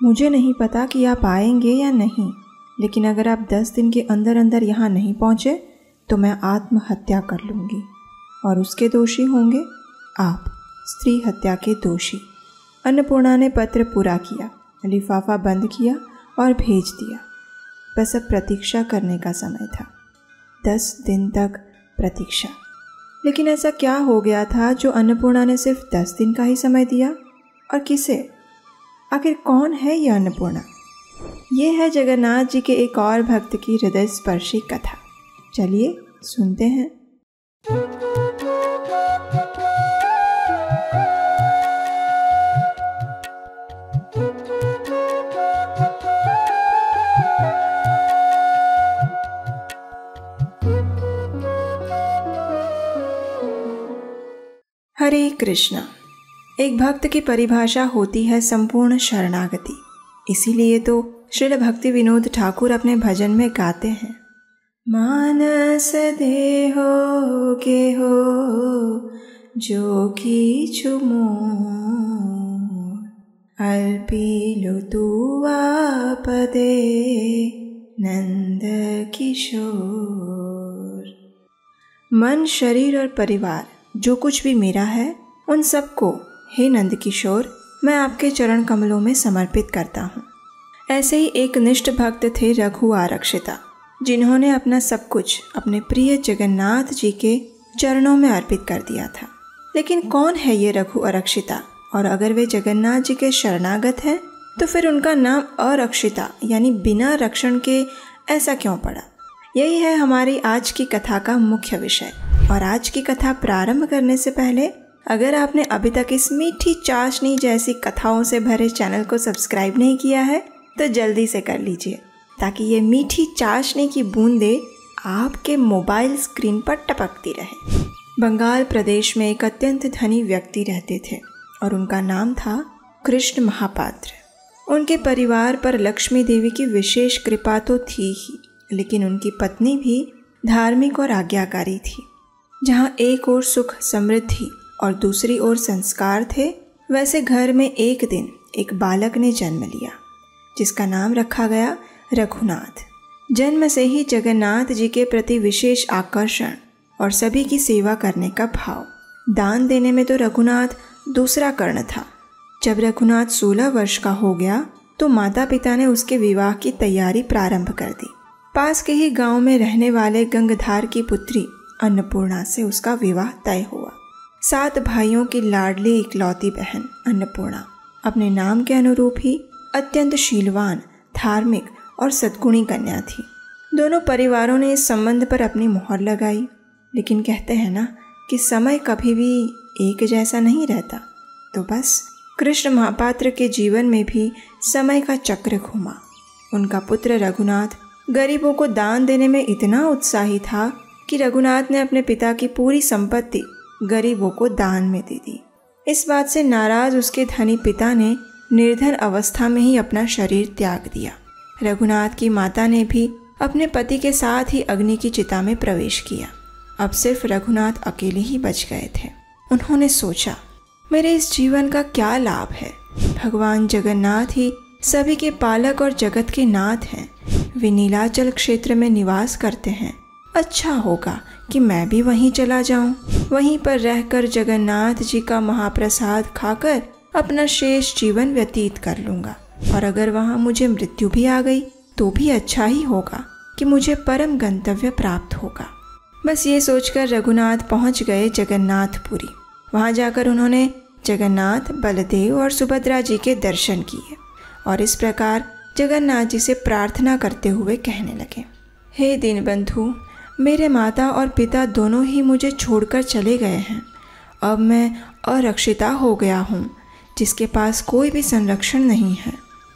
मुझे नहीं पता कि आप आएंगे या नहीं, लेकिन अगर आप 10 दिन के अंदर अंदर यहाँ नहीं पहुँचे तो मैं आत्महत्या कर लूँगी, और उसके दोषी होंगे आप, स्त्री हत्या के दोषी। अन्नपूर्णा ने पत्र पूरा किया, लिफाफा बंद किया और भेज दिया। बस अब प्रतीक्षा करने का समय था। 10 दिन तक प्रतीक्षा। लेकिन ऐसा क्या हो गया था जो अन्नपूर्णा ने सिर्फ 10 दिन का ही समय दिया, और किसे? आखिर कौन है यह अन्नपूर्णा? ये है जगन्नाथ जी के एक और भक्त की हृदय स्पर्शी कथा। चलिए सुनते हैं। हरे कृष्णा। एक भक्त की परिभाषा होती है संपूर्ण शरणागति। इसीलिए तो श्रील भक्ति विनोद ठाकुर अपने भजन में गाते हैं, मानस देहो के हो जो कीछु मोर, अर्पिलो तू आपदे नंद किशोर। मन, शरीर और परिवार जो कुछ भी मेरा है, उन सबको हे नंद किशोर मैं आपके चरण कमलों में समर्पित करता हूँ। ऐसे ही एक निष्ठ भक्त थे रघु आरक्षिता, जिन्होंने अपना सब कुछ अपने प्रिय जगन्नाथ जी के चरणों में अर्पित कर दिया था। लेकिन कौन है ये रघु आरक्षिता? और अगर वे जगन्नाथ जी के शरणागत हैं तो फिर उनका नाम अरक्षिता यानी बिना रक्षण के ऐसा क्यों पड़ा? यही है हमारी आज की कथा का मुख्य विषय। और आज की कथा प्रारंभ करने से पहले अगर आपने अभी तक इस मीठी चाशनी जैसी कथाओं से भरे चैनल को सब्सक्राइब नहीं किया है तो जल्दी से कर लीजिए, ताकि ये मीठी चाशनी की बूंदें आपके मोबाइल स्क्रीन पर टपकती रहे। बंगाल प्रदेश में एक अत्यंत धनी व्यक्ति रहते थे और उनका नाम था कृष्ण महापात्र। उनके परिवार पर लक्ष्मी देवी की विशेष कृपा तो थी ही, लेकिन उनकी पत्नी भी धार्मिक और आज्ञाकारी थी। जहाँ एक ओर सुख समृद्धि और दूसरी ओर संस्कार थे, वैसे घर में एक दिन एक बालक ने जन्म लिया, जिसका नाम रखा गया रघुनाथ। जन्म से ही जगन्नाथ जी के प्रति विशेष आकर्षण और सभी की सेवा करने का भाव। दान देने में तो रघुनाथ दूसरा कर्ण था। जब रघुनाथ 16 वर्ष का हो गया तो माता पिता ने उसके विवाह की तैयारी प्रारंभ कर दी। पास के ही गांव में रहने वाले गंगधार की पुत्री अन्नपूर्णा से उसका विवाह तय हुआ। 7 भाइयों की लाडली इकलौती बहन अन्नपूर्णा अपने नाम के अनुरूप ही अत्यंत शीलवान, धार्मिक और सद्गुणी कन्या थी। दोनों परिवारों ने इस संबंध पर अपनी मोहर लगाई, लेकिन कहते हैं ना कि समय कभी भी एक जैसा नहीं रहता। तो बस कृष्ण महापात्र के जीवन में भी समय का चक्र घूमा। उनका पुत्र रघुनाथ गरीबों को दान देने में इतना उत्साही था कि रघुनाथ ने अपने पिता की पूरी संपत्ति गरीबों को दान में दे दी। इस बात से नाराज उसके धनी पिता ने निर्धन अवस्था में ही अपना शरीर त्याग दिया। रघुनाथ की माता ने भी अपने पति के साथ ही अग्नि की चिता में प्रवेश किया। अब सिर्फ रघुनाथ अकेले ही बच गए थे। उन्होंने सोचा, मेरे इस जीवन का क्या लाभ है? भगवान जगन्नाथ ही सभी के पालक और जगत के नाथ हैं। वे नीलाचल क्षेत्र में निवास करते हैं। अच्छा होगा कि मैं भी वहीं चला जाऊं। वहीं पर रहकर जगन्नाथ जी का महाप्रसाद खाकर अपना शेष जीवन व्यतीत कर लूँगा। और अगर वहाँ मुझे मृत्यु भी आ गई तो भी अच्छा ही होगा कि मुझे परम गंतव्य प्राप्त होगा। बस ये सोचकर रघुनाथ पहुँच गए जगन्नाथपुरी। वहाँ जाकर उन्होंने जगन्नाथ, बलदेव और सुभद्रा जी के दर्शन किए और इस प्रकार जगन्नाथ जी से प्रार्थना करते हुए कहने लगे, हे दीनबंधु, मेरे माता और पिता दोनों ही मुझे छोड़कर चले गए हैं। अब मैं अरक्षिता हो गया हूँ, जिसके पास कोई भी संरक्षण नहीं है।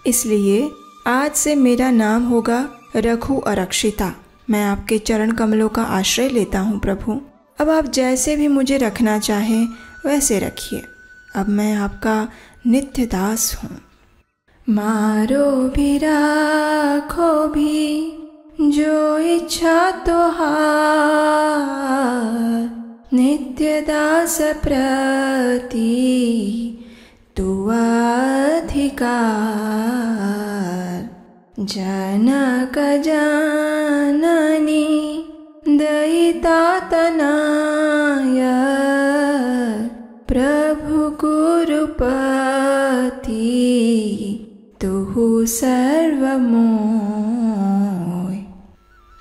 इसलिए आज से मेरा नाम होगा रघु आरक्षिता। मैं आपके चरण कमलों का आश्रय लेता हूँ प्रभु। अब आप जैसे भी मुझे रखना चाहें वैसे रखिए। अब मैं आपका नित्य दास हूँ। मारो भी राखो भी जो इच्छा तोहार, नित्य दास प्रति तू अधिकार। जनक जननी दयिता तनय प्रभु गुरुपति तुहु सर्वमोय।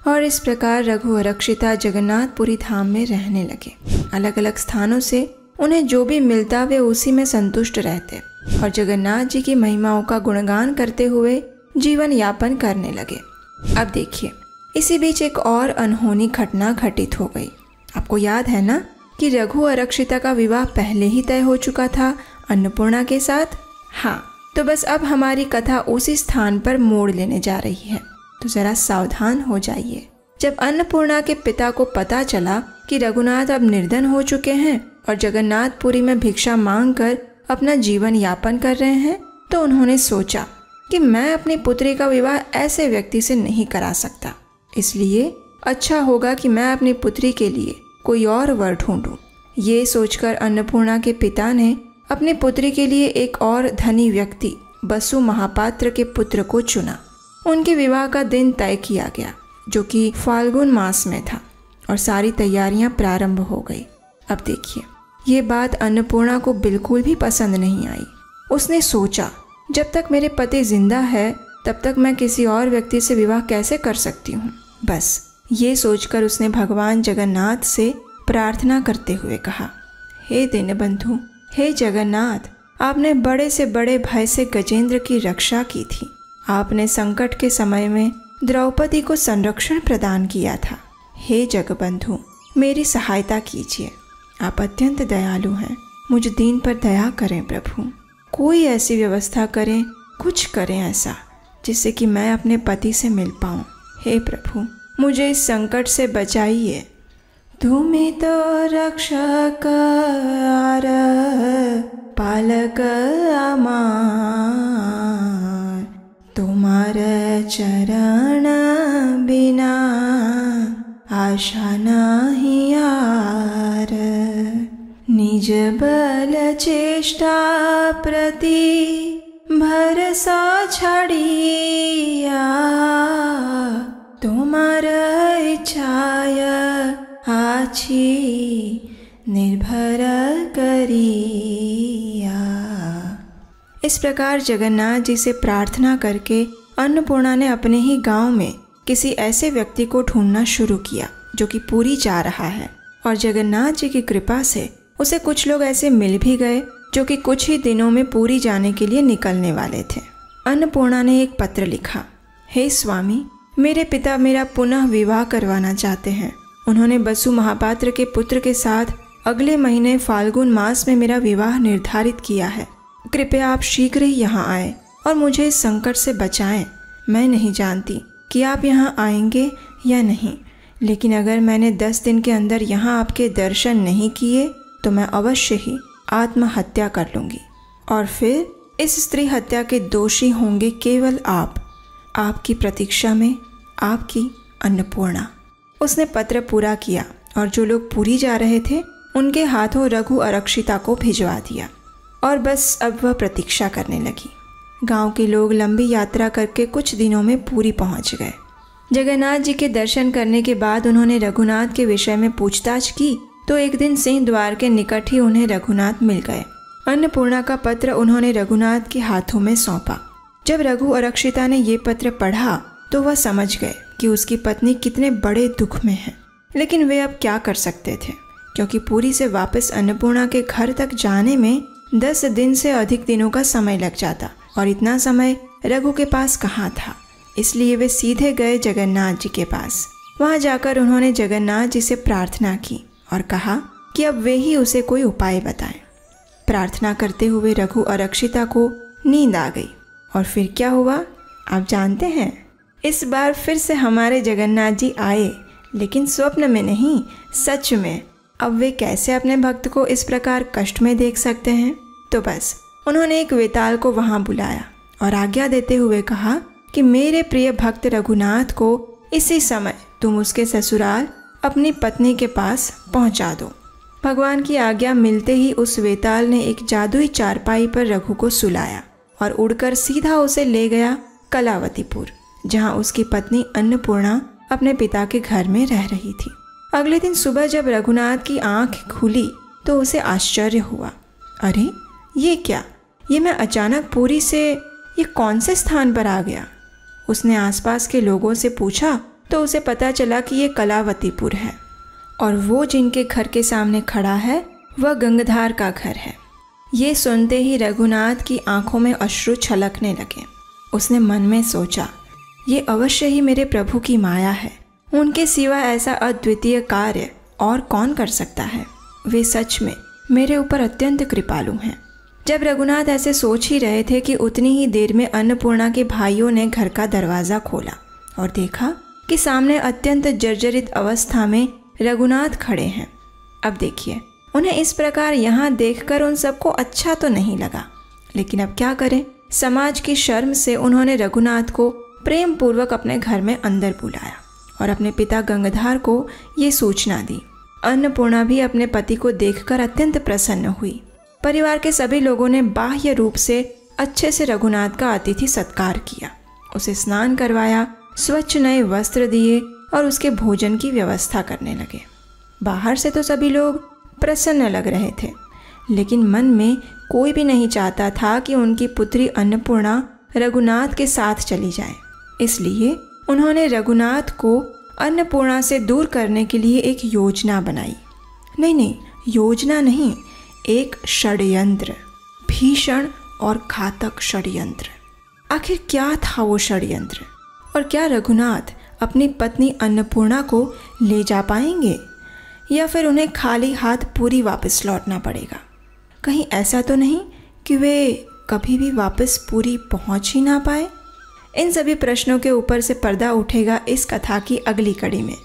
और इस प्रकार रघु और अक्षिता जगन्नाथपुरी धाम में रहने लगे। अलग अलग स्थानों से उन्हें जो भी मिलता वे उसी में संतुष्ट रहते और जगन्नाथ जी की महिमाओं का गुणगान करते हुए जीवन यापन करने लगे। अब देखिए, इसी बीच एक और अनहोनी घटना घटित हो गई। आपको याद है ना कि रघु और अक्षिता का विवाह पहले ही तय हो चुका था अन्नपूर्णा के साथ। हाँ, तो बस अब हमारी कथा उसी स्थान पर मोड़ लेने जा रही है, तो जरा सावधान हो जाइए। जब अन्नपूर्णा के पिता को पता चला कि रघुनाथ अब निर्धन हो चुके हैं और जगन्नाथपुरी में भिक्षा मांगकर अपना जीवन यापन कर रहे हैं, तो उन्होंने सोचा कि मैं अपनी पुत्री का विवाह ऐसे व्यक्ति से नहीं करा सकता, इसलिए अच्छा होगा कि मैं अपनी पुत्री के लिए कोई और वर ढूंढूं। ये सोचकर अन्नपूर्णा के पिता ने अपनी पुत्री के लिए एक और धनी व्यक्ति बसु महापात्र के पुत्र को चुना। उनके विवाह का दिन तय किया गया, जो कि फाल्गुन मास में था, और सारी तैयारियां प्रारंभ हो गई। अब देखिए, ये बात अन्नपूर्णा को बिल्कुल भी पसंद नहीं आई। उसने सोचा, जब तक मेरे पति जिंदा है तब तक मैं किसी और व्यक्ति से विवाह कैसे कर सकती हूँ। बस ये सोचकर उसने भगवान जगन्नाथ से प्रार्थना करते हुए कहा, हे दीनबंधु, हे जगन्नाथ, आपने बड़े से बड़े भय से गजेंद्र की रक्षा की थी। आपने संकट के समय में द्रौपदी को संरक्षण प्रदान किया था। हे जगबंधु, मेरी सहायता कीजिए। आप अत्यंत दयालु हैं, मुझ दीन पर दया करें प्रभु। कोई ऐसी व्यवस्था करें, कुछ करें ऐसा जिससे कि मैं अपने पति से मिल पाऊँ। हे प्रभु, मुझे इस संकट से बचाइए। तुम्हें तो रक्षक आर पालक अमार, तुम्हारे चरण बिना आशा नहीं आर। निज बल चेष्टा प्रति भरसा छड़िया, तुम्हारा इच्छाय आछी निर्भर करिया। इस प्रकार जगन्नाथ जी से प्रार्थना करके अन्नपूर्णा ने अपने ही गांव में किसी ऐसे व्यक्ति को ढूंढना शुरू किया जो कि पुरी जा रहा है, और जगन्नाथ जी की कृपा से उसे कुछ लोग ऐसे मिल भी गए जो कि कुछ ही दिनों में पुरी जाने के लिए निकलने वाले थे। अन्नपूर्णा ने एक पत्र लिखा, हे स्वामी, मेरे पिता मेरा पुनः विवाह करवाना चाहते हैं। उन्होंने बसु महापात्र के पुत्र के साथ अगले महीने फाल्गुन मास में मेरा विवाह निर्धारित किया है। कृपया आप शीघ्र ही यहाँ आए और मुझे इस संकट से बचाएं। मैं नहीं जानती कि आप यहाँ आएंगे या नहीं, लेकिन अगर मैंने 10 दिन के अंदर यहाँ आपके दर्शन नहीं किए तो मैं अवश्य ही आत्महत्या कर लूँगी, और फिर इस स्त्री हत्या के दोषी होंगे केवल आप। आपकी प्रतीक्षा में, आपकी अन्नपूर्णा। उसने पत्र पूरा किया और जो लोग पुरी जा रहे थे उनके हाथों रघु और अक्षिता को भिजवा दिया, और बस अब वह प्रतीक्षा करने लगी। गांव के लोग लंबी यात्रा करके कुछ दिनों में पुरी पहुंच गए। जगन्नाथ जी के दर्शन करने के बाद उन्होंने रघुनाथ के विषय में पूछताछ की तो एक दिन सिंह द्वार के निकट ही उन्हें रघुनाथ मिल गए। अन्नपूर्णा का पत्र उन्होंने रघुनाथ के हाथों में सौंपा। जब रघु और अक्षिता ने ये पत्र पढ़ा तो वह समझ गए कि उसकी पत्नी कितने बड़े दुख में है, लेकिन वे अब क्या कर सकते थे, क्योंकि पुरी से वापस अन्नपूर्णा के घर तक जाने में 10 दिन से अधिक दिनों का समय लग जाता, और इतना समय रघु के पास कहाँ था। इसलिए वे सीधे गए जगन्नाथ जी के पास। वहाँ जाकर उन्होंने जगन्नाथ जी से प्रार्थना की और कहा कि अब वे ही उसे कोई उपाय बताएं। प्रार्थना करते हुए रघु और अक्षिता को नींद आ गई, और फिर क्या हुआ आप जानते हैं। इस बार फिर से हमारे जगन्नाथ जी आए, लेकिन स्वप्न में नहीं, सच में। अब वे कैसे अपने भक्त को इस प्रकार कष्ट में देख सकते हैं। तो बस उन्होंने एक वेताल को वहाँ बुलाया और आज्ञा देते हुए कहा कि मेरे प्रिय भक्त रघुनाथ को इसी समय तुम उसके ससुराल अपनी पत्नी के पास पहुँचा दो। भगवान की आज्ञा मिलते ही उस वेताल ने एक जादुई चारपाई पर रघु को सुलाया और उड़कर सीधा उसे ले गया कलावतीपुर। जहाँ उसकी पत्नी अन्नपूर्णा अपने पिता के घर में रह रही थी। अगले दिन सुबह जब रघुनाथ की आंख खुली तो उसे आश्चर्य हुआ। अरे ये क्या, ये मैं अचानक पुरी से ये कौन से स्थान पर आ गया। उसने आसपास के लोगों से पूछा तो उसे पता चला कि ये कलावतीपुर है और वो जिनके घर के सामने खड़ा है वह गंगाधर का घर है। ये सुनते ही रघुनाथ की आंखों में अश्रु छलकने लगे। उसने मन में सोचा, ये अवश्य ही मेरे प्रभु की माया है। उनके सिवा ऐसा अद्वितीय कार्य और कौन कर सकता है। वे सच में मेरे ऊपर अत्यंत कृपालु हैं। जब रघुनाथ ऐसे सोच ही रहे थे कि उतनी ही देर में अन्नपूर्णा के भाइयों ने घर का दरवाज़ा खोला और देखा कि सामने अत्यंत जर्जरित अवस्था में रघुनाथ खड़े हैं। अब देखिए, उन्हें इस प्रकार यहाँ देखकर उन सबको अच्छा तो नहीं लगा, लेकिन अब क्या करें। समाज की शर्म से उन्होंने रघुनाथ को प्रेम पूर्वक अपने घर में अंदर बुलाया और अपने पिता गंगाधर को ये सूचना दी। अन्नपूर्णा भी अपने पति को देखकर अत्यंत प्रसन्न हुई। परिवार के सभी लोगों ने बाह्य रूप से अच्छे से रघुनाथ का अतिथि सत्कार किया, उसे स्नान करवाया, स्वच्छ नए वस्त्र दिए और उसके भोजन की व्यवस्था करने लगे। बाहर से तो सभी लोग प्रसन्न लग रहे थे, लेकिन मन में कोई भी नहीं चाहता था कि उनकी पुत्री अन्नपूर्णा रघुनाथ के साथ चली जाए। इसलिए उन्होंने रघुनाथ को अन्नपूर्णा से दूर करने के लिए एक योजना बनाई। नहीं, योजना नहीं, एक षड्यंत्र, भीषण और घातक षड्यंत्र। आखिर क्या था वो षड्यंत्र, और क्या रघुनाथ अपनी पत्नी अन्नपूर्णा को ले जा पाएंगे या फिर उन्हें खाली हाथ पुरी वापस लौटना पड़ेगा। कहीं ऐसा तो नहीं कि वे कभी भी वापस पुरी पहुंच ही ना पाए। इन सभी प्रश्नों के ऊपर से पर्दा उठेगा इस कथा की अगली कड़ी में।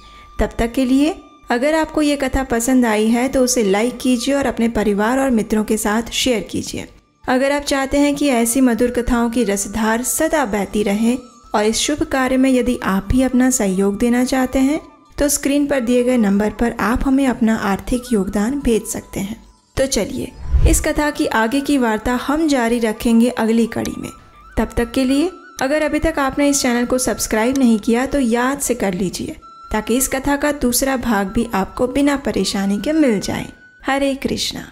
तब तक के लिए अगर आपको ये कथा पसंद आई है तो उसे लाइक कीजिए और अपने परिवार और मित्रों के साथ शेयर कीजिए। अगर आप चाहते हैं कि ऐसी मधुर कथाओं की रसधार सदा बहती रहे और इस शुभ कार्य में यदि आप भी अपना सहयोग देना चाहते हैं तो स्क्रीन पर दिए गए नंबर पर आप हमें अपना आर्थिक योगदान भेज सकते हैं। तो चलिए, इस कथा की आगे की वार्ता हम जारी रखेंगे अगली कड़ी में। तब तक के लिए अगर अभी तक आपने इस चैनल को सब्सक्राइब नहीं किया तो याद से कर लीजिए, ताकि इस कथा का दूसरा भाग भी आपको बिना परेशानी के मिल जाए। हरे कृष्णा।